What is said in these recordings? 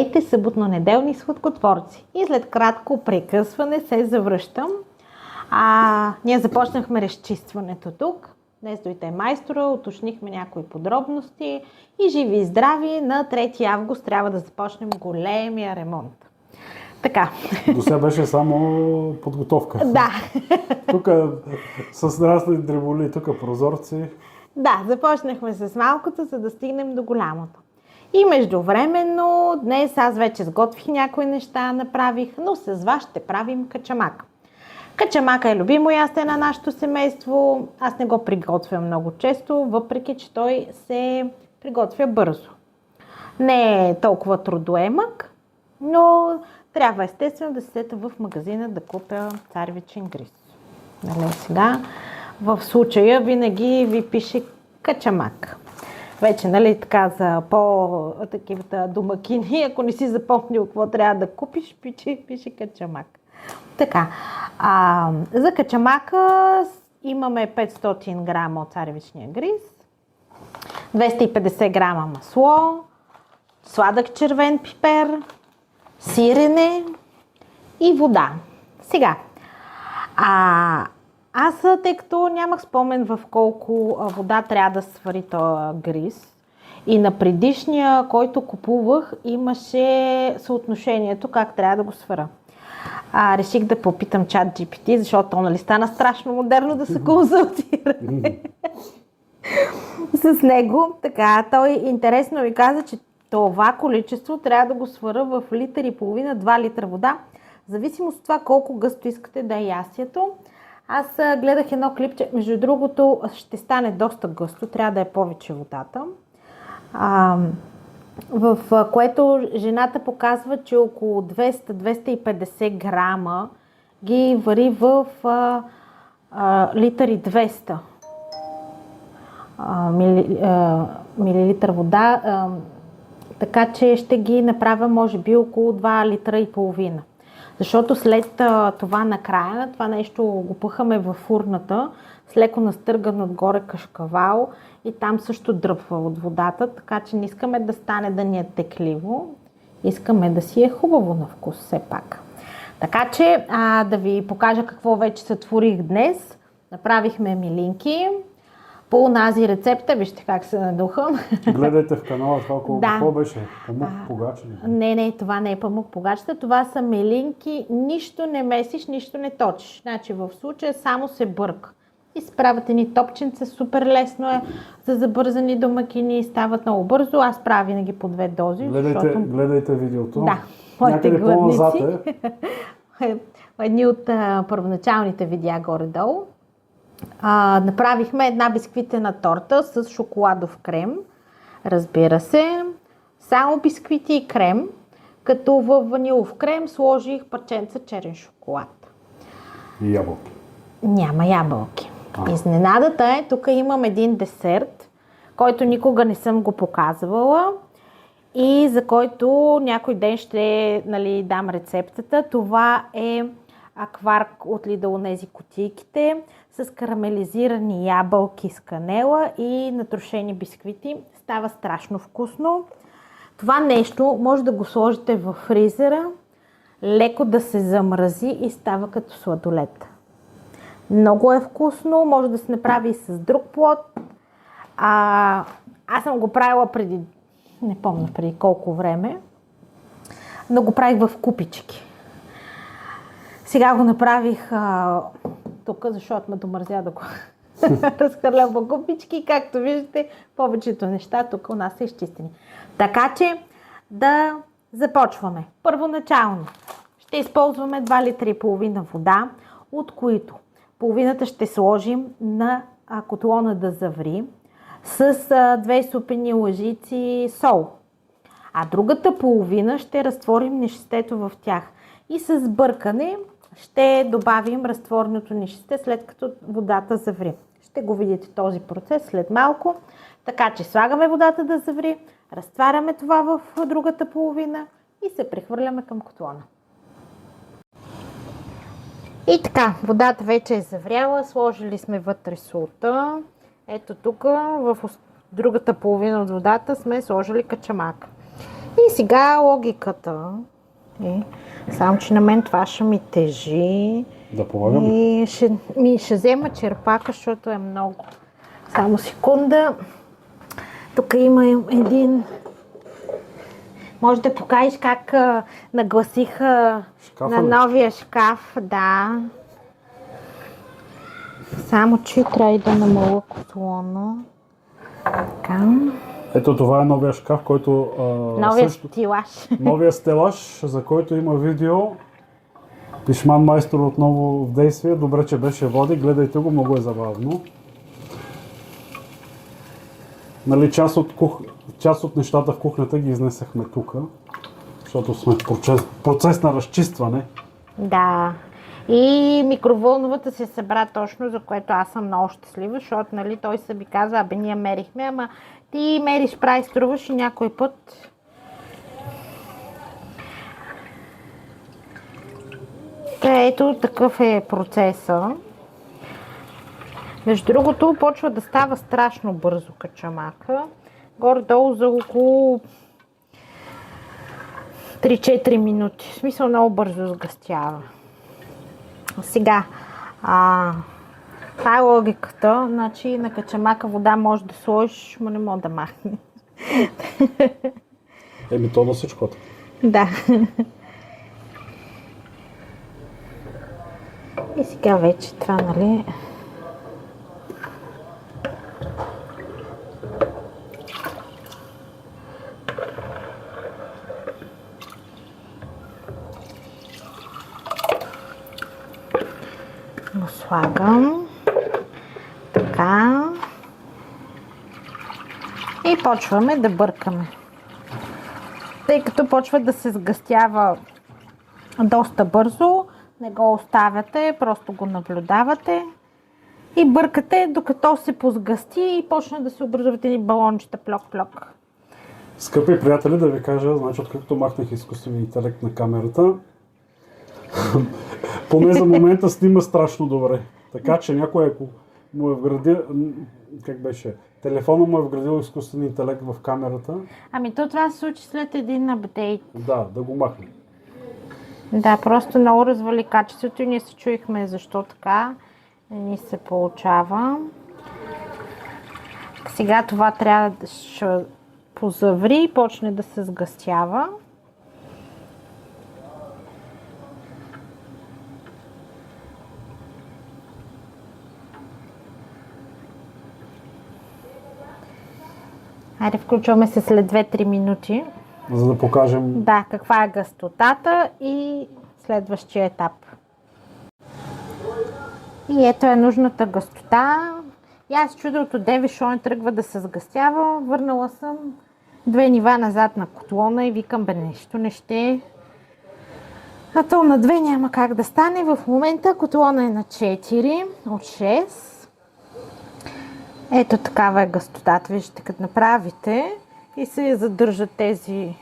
Здравейте, съботно-неделни сладкотворци! И след кратко прекъсване се завръщам. Ние започнахме разчистването тук. Днес дойде майстора, уточнихме някои подробности и живи и здрави на 3 август трябва да започнем големия ремонт. Така. До сега беше само подготовка. Да. Тук с разни дреболи, тук прозорци. Да, започнахме с малкото, за да стигнем до голямото. И междувременно днес аз вече сготвих някои неща, направих, но с вас ще правим качамак. Качамака е любимо ястие на нашето семейство. Аз не го приготвям много често, въпреки че той се приготвя бързо. Не е толкова трудоемък, но трябва естествено да се сета в магазина да купя царевичен гриз. Нали, сега в случая винаги ви пише качамак. Вече, нали, така за по-такивата домакини, ако не си запомнил какво трябва да купиш, пише качамак. Така, за качамака имаме 500 грама от царевичния гриз, 250 грама масло, сладък червен пипер, сирене и вода. Сега, аз, тъй като нямах спомен в колко вода трябва да свари този гриз, и на предишния, който купувах, имаше съотношението как трябва да го сваря. Реших да попитам ChatGPT, защото нали стана страшно модерно да се консултираме с него. Така, той интересно ми каза, че това количество трябва да го сваря в литър и половина, 2 литра вода, в зависимост от това колко гъсто искате да е ястието. Аз гледах едно клипче, между другото ще стане доста гъсто, трябва да е повече водата, в което жената показва, че около 200-250 грама ги вари в литър и 200 милилитър вода, така че ще ги направя може би около 2 литра и половина. Защото след това накрая, това нещо го пъхаме в фурната с леко настърган отгоре кашкавал и там също дръпва от водата, така че не искаме да стане да ни е текливо, искаме да си е хубаво на вкус все пак. Така че да ви покажа какво вече сътворих днес. Направихме милинки по онази рецепта, вижте как се надухам. Гледайте в канала това, какво беше? Памук погаче? Не, това не е памук погачета, това са милинки, нищо не месиш, нищо не точиш. Значи в случая само се бърка. И се правят едни топченца, супер лесно е за забързани домакини, стават много бързо. Аз правя винаги по 2 дози. Гледайте видеото. Да, моите гладници. Е. Едни от първоначалните видеа горе-долу. Направихме една бисквитена торта с шоколадов крем. Разбира се, само бисквити и крем, като в ванилов крем сложих парченца черен шоколад. И ябълки. Няма ябълки. Изненадата е, тук имам един десерт, който никога не съм го показвала и за който някой ден ще дам рецептата. Това е акварк от Lidl, онези кутийките с карамелизирани ябълки с канела и натрошени бисквити. Става страшно вкусно. Това нещо може да го сложите в фризера, леко да се замрази и става като сладолед. Много е вкусно, може да се направи и с друг плод. Аз съм го правила преди, не помня преди колко време, но го правих в купички. Сега го направих тук, защото ме домързя да го разхвърлям по купички. Както виждате, повечето неща тук у нас са изчистени. Така че да започваме. Първоначално ще използваме 2 литра и половина вода, от които половината ще сложим на котлона да заври с 2 супени лъжици сол. А другата половина ще разтворим нещето в тях. И с бъркане ще добавим разтвореното нещите, след като водата заври. Ще го видите този процес след малко. Така че слагаме водата да заври, разтваряме това в другата половина и се прехвърляме към котлона. И така, водата вече е завряла, сложили сме вътре солта. Ето тук в другата половина от водата сме сложили качамак. И сега логиката е, само че на мен това ще ми тежи. Да помагам. И ще взема черпака, защото е много. Само секунда. Тук има един. Може да покажеш как нагласиха Шкафа на ли? новия шкаф, да. Само че трябва и да намаля котлона. Така. Ето това е новия шкаф, който Новия също... стилаж. Новия стелаж, за който има видео. Пишман майстор отново в действие. Добре, че беше води. Гледайте го, много е забавно. Нали, част от нещата в кухнята ги изнесахме тук, защото сме в процес на разчистване. Да. И микровълновата се събра точно, за което аз съм много щастлива, защото нали, той се би казва, абе ние мерихме, ама ти мериш, прави, струваш и някой път. Ето такъв е процеса. Между другото, почва да става страшно бързо качамака. Горе-долу за около 3-4 минути. В смисъл много бързо сгъстява. Сега, това е логиката. Значи на качамака вода може да сложиш, но не може да махне. Еми то на всичко. Да. И сега вече това, нали... го слагам. Така. И почваме да бъркаме. Тъй като почва да се сгъстява доста бързо, не го оставяте, просто го наблюдавате и бъркате, докато се позгъсти и почне да се образуват едни балончета плок-плок. Скъпи приятели, да ви кажа, значи откакто махнах изкуствения интелект на камерата, поне за момента снима страшно добре. Така че някой, ако му е вградил, как беше, телефона му е вградил изкуствен интелект в камерата. Ами то това се случи след един апдейт. Да го махне. Да, просто много развали качеството и ние се чуихме защо така не ни се получава. Сега това трябва да ще позаври и почне да се сгъстява. Айде, включваме се след 2-3 минути. За да покажем... Да, каква е гъстотата и следващия етап. И ето е нужната гъстота. И аз чудя от одеве, що не тръгва да се сгъстява. Върнала съм 2 нива назад на котлона и викам, бе, нещо не ще. А то на 2 няма как да стане. В момента котлона е на 4 от 6. Ето такава е гъстотата. Виждате, като направите и се задържат тези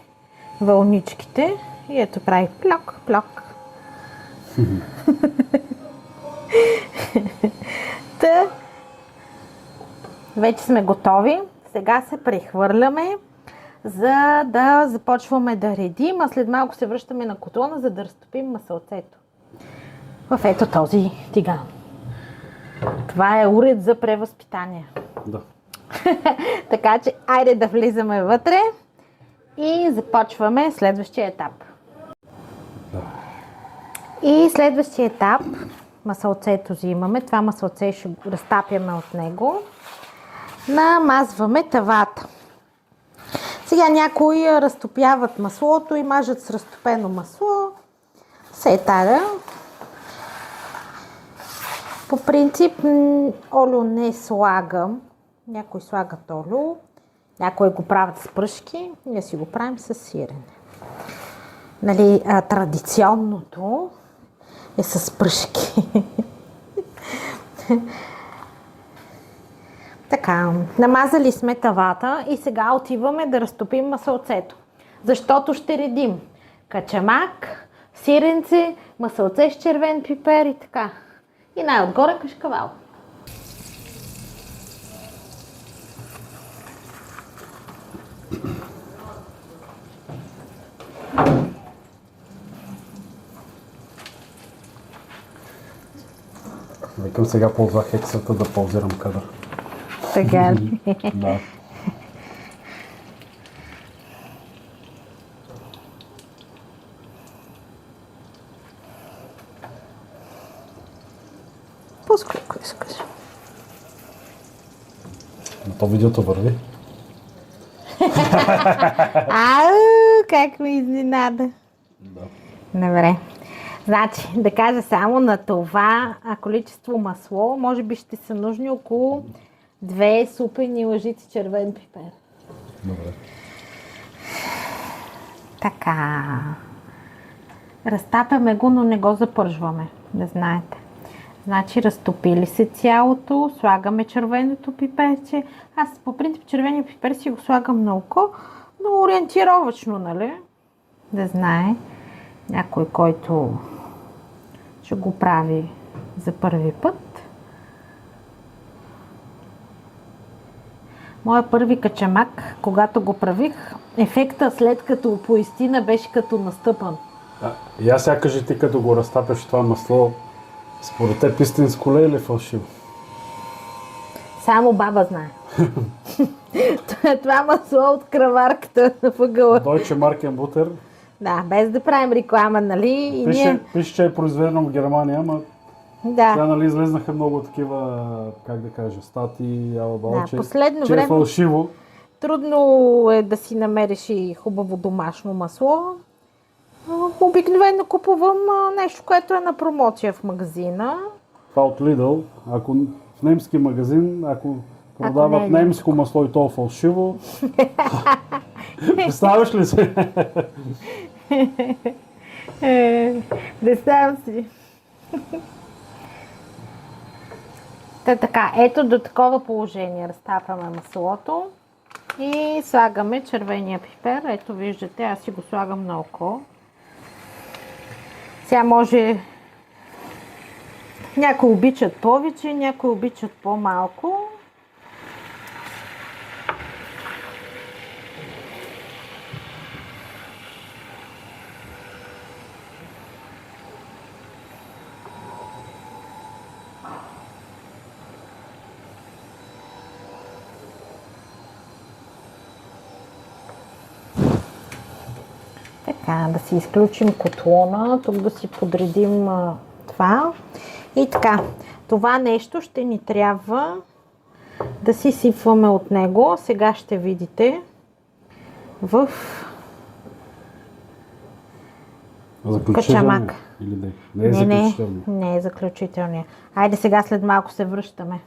вълничките. И ето прави плок, плок. Та, вече сме готови. Сега се прехвърляме, за да започваме да редим, а след малко се връщаме на котлона, за да разтопим масълцето. В ето този тиган. Това е уред за превъзпитание. Да. Така че, айде да влизаме вътре и започваме следващия етап. И следващия етап, масълцето взимаме, това масълце ще го разтапяме от него. Намазваме тавата. Сега някои разтопяват маслото и мажат с разтопено масло. Се тая. По принцип олио не слагам. Някои слагат олио, някои го правят с пръшки, ние си го правим с сирене. Нали, традиционното е с пръшки. Така, намазали сме тавата и сега отиваме да разтопим масълцето. Защото ще редим качамак, сиренце, масълце с червен пипер и така. И най-отгоре кашкавал. Викам сега ползвах хексата да паузирам кадър. Така ли? Да. Пускай, ако искаш. Но то видеото върви. Ау, как ме изненада. Да. Добре. Значи, да кажа само на това количество масло, може би ще са нужни около 2 супени лъжици червен пипер. Добре. Така. Разтапяме го, но не го запържваме, да знаете. Значи, разтопили се цялото, слагаме червеното пиперче. Аз по принцип червения пипер си го слагам на око, но ориентировачно, нали? Да знае някой, който ще го прави за първи път. Моя първи качамак, когато го правих, ефекта след като поистина беше като настъпан. И аз сега кажи ти, като го разтапяш това масло, според теб истинско ли е или фалшиво? Само баба знае. Това масло от краварката на въгъла. Deutsche Markenbutter. Да, без да правим реклама, нали? И ние... Пише, че е произведено в Германия, ама Да. сега нали излезнаха много такива, как да кажа, статии, Да, последно че е време фалшиво. трудно е да си намериш и хубаво домашно масло. Обикновено купувам нещо, което е на промоция в магазина. Това от Lidl. Ако в немски магазин, ако продават не е немско масло и то е фалшиво, представяш ли се? Не знам си. Така, ето до такова положение разтапяме маслото и слагаме червения пипер. Ето виждате, аз си го слагам на око. Сега може някои обичат повече, някои обичат по-малко. Така, да си изключим котлона, тук да си подредим това. И така, това нещо ще ни трябва да си сипваме от него. Сега ще видите в качамак. Или не? Не е заключително. Не е заключителния. Айде сега след малко се връщаме.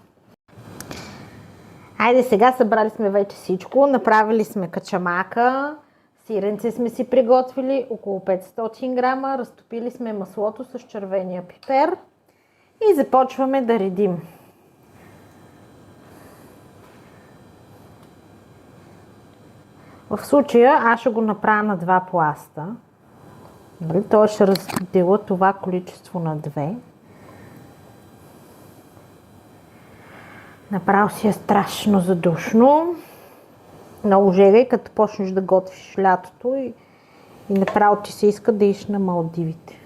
Айде сега събрали сме вече всичко. Направили сме качамака. Сиренце сме си приготвили около 500 грама. Разтопили сме маслото с червения пипер. И започваме да редим. В случая аз ще го направя на 2 пласта. Той ще разделя това количество на 2. Направо си е страшно задушно. Много жегай, като почнеш да готвиш лятото и направо ти се иска да иш на Малдивите.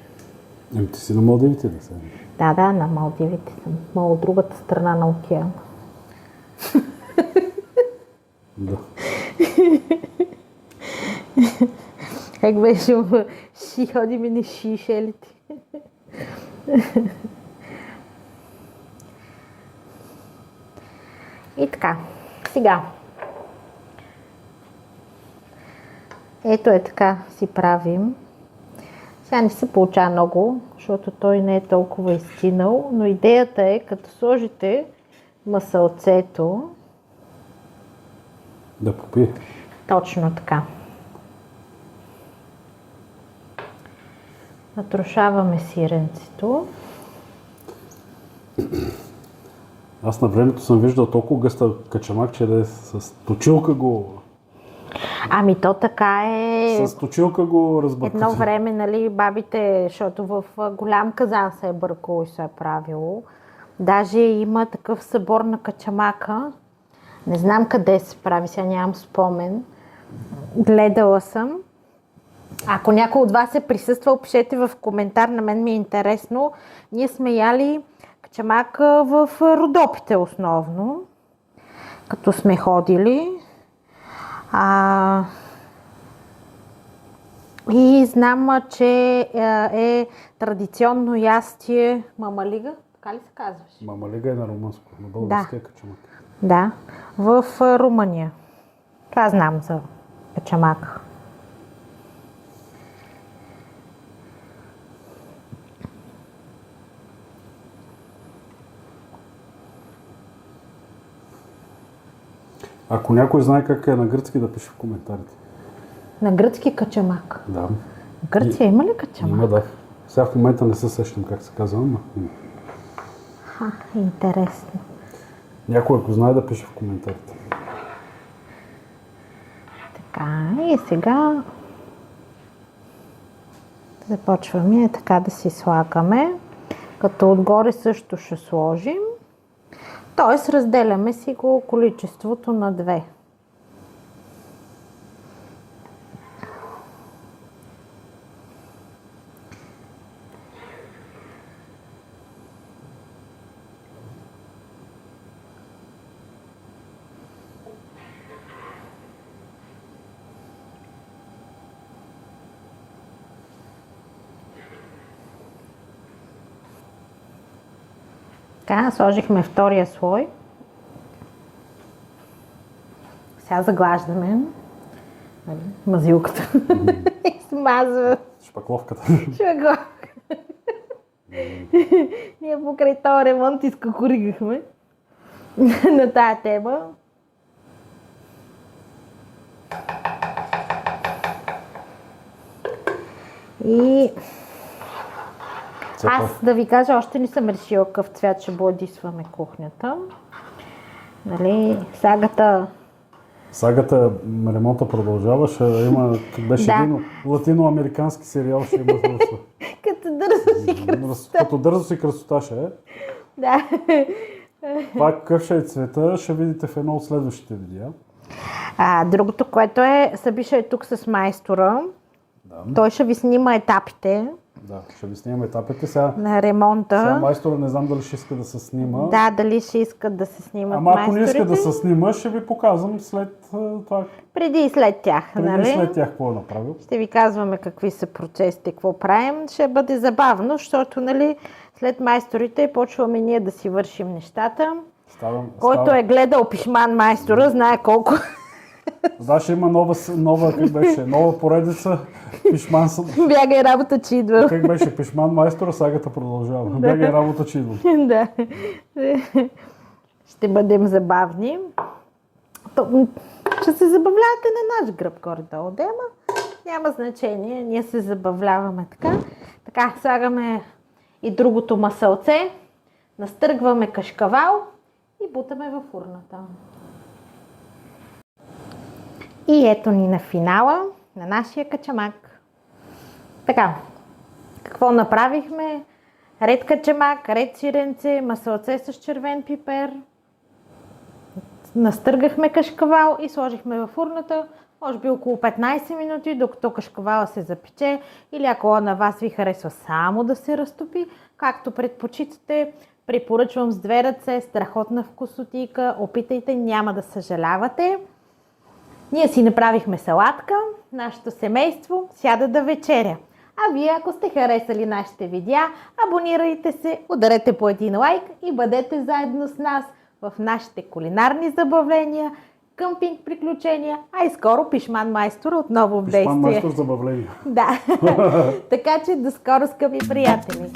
Ти си на Малдивите да се? Да, на Малдивите съм. Мал от другата страна на океана. Да. Как беше в ши, ходим и на шишелите. И така, сега. Ето е така си правим. Сега не се получава много, защото той не е толкова изтинал, но идеята е, като сложите масълцето... Да попие. Точно така. Натрошаваме сиренцето. Аз на времето съм виждал толкова гъста качамак, че да е с точилка го... Ами то така е. С точилка го разбъркат. Едно време, нали, бабите, защото в голям казан се е бъркало и се е правило. Даже има такъв събор на качамака. Не знам къде се прави, сега нямам спомен. Гледала съм. Ако някой от вас е присъствал, пишете в коментар, на мен ми е интересно. Ние сме яли Качамак в Родопите основно, като сме ходили. И знам, че е традиционно ястие мамалига, така ли се казваш? Мамалига е на румънско, на българския качамак. Да, в Румъния. Това знам за качамак. Ако някой знае как е на гръцки, да пише в коментарите. На гръцки качамак. Да. В Гърция има ли качамак? Има, да. Сега в момента не се сещам как се казва, но има. Интересно. Някой, ако знае, да пише в коментарите. Така, и сега започваме така да си слагаме, като отгоре също ще сложим. Т.е. разделяме си го количеството на 2. Така, сложихме втория слой. Сега заглаждаме мазилката. И смазва Шпакловката. шпакловка. Ние покрай този ремонт изкакоригахме на тая тема. И аз да ви кажа, още не съм решила какъв цвят ще бладисваме кухнята. Нали, Сагата, ремонта продължава, ще има, как беше Да. един латиноамерикански сериал, ще има злъсва. като дързо си красота. Като дързо си красота ще е. Да. Това какъв ще е цвета, ще видите в едно от следващите видеа. Другото, което е, Събиша е тук с майстора. Да. Той ще ви снима етапите Да, ще ви снимам етапите. Сега на майстора не знам дали ще иска да се снима. Да, дали ще искат да се снимат Ама ако не майсторите. иска да се снима, ще ви показвам след това. Преди и след тях, нали? След тях какво е направил. Ще ви казваме какви са процесите, какво правим. Ще бъде забавно, защото нали, след майсторите почваме ние да си вършим нещата. Който е гледал Пишман майстора, знае колко. Да, ще има нова, как беше, нова поредица. Пишман, Бяга и работа, че идва. как беше Пишман майстора, сагата продължава. Бяга и работа, че идва. Да. Ще бъдем забавни. Ще се забавлявате на наш гръб горе-долу, няма значение. Ние се забавляваме така. Така, слагаме и другото масълце, настъргваме кашкавал и бутаме във фурната. И ето ни на финала на нашия качамак. Така, какво направихме? Ред качамак, ред сиренце, масълце с червен пипер. Настъргахме кашкавал и сложихме във фурната. Може би около 15 минути, докато кашкавала се запече. Или ако на вас ви харесва само да се разтопи, както предпочитате, препоръчвам с 2 ръце, страхотна вкусотийка. Опитайте, няма да съжалявате. Ние си направихме салатка, нашето семейство сяда да вечеря. А вие, ако сте харесали нашите видеа, абонирайте се, ударете по един лайк и бъдете заедно с нас в нашите кулинарни забавления, къмпинг приключения, а и скоро Пишман майстор отново в действие. Пишман майстор забавления. Да. Така че до скоро, скъпи приятели!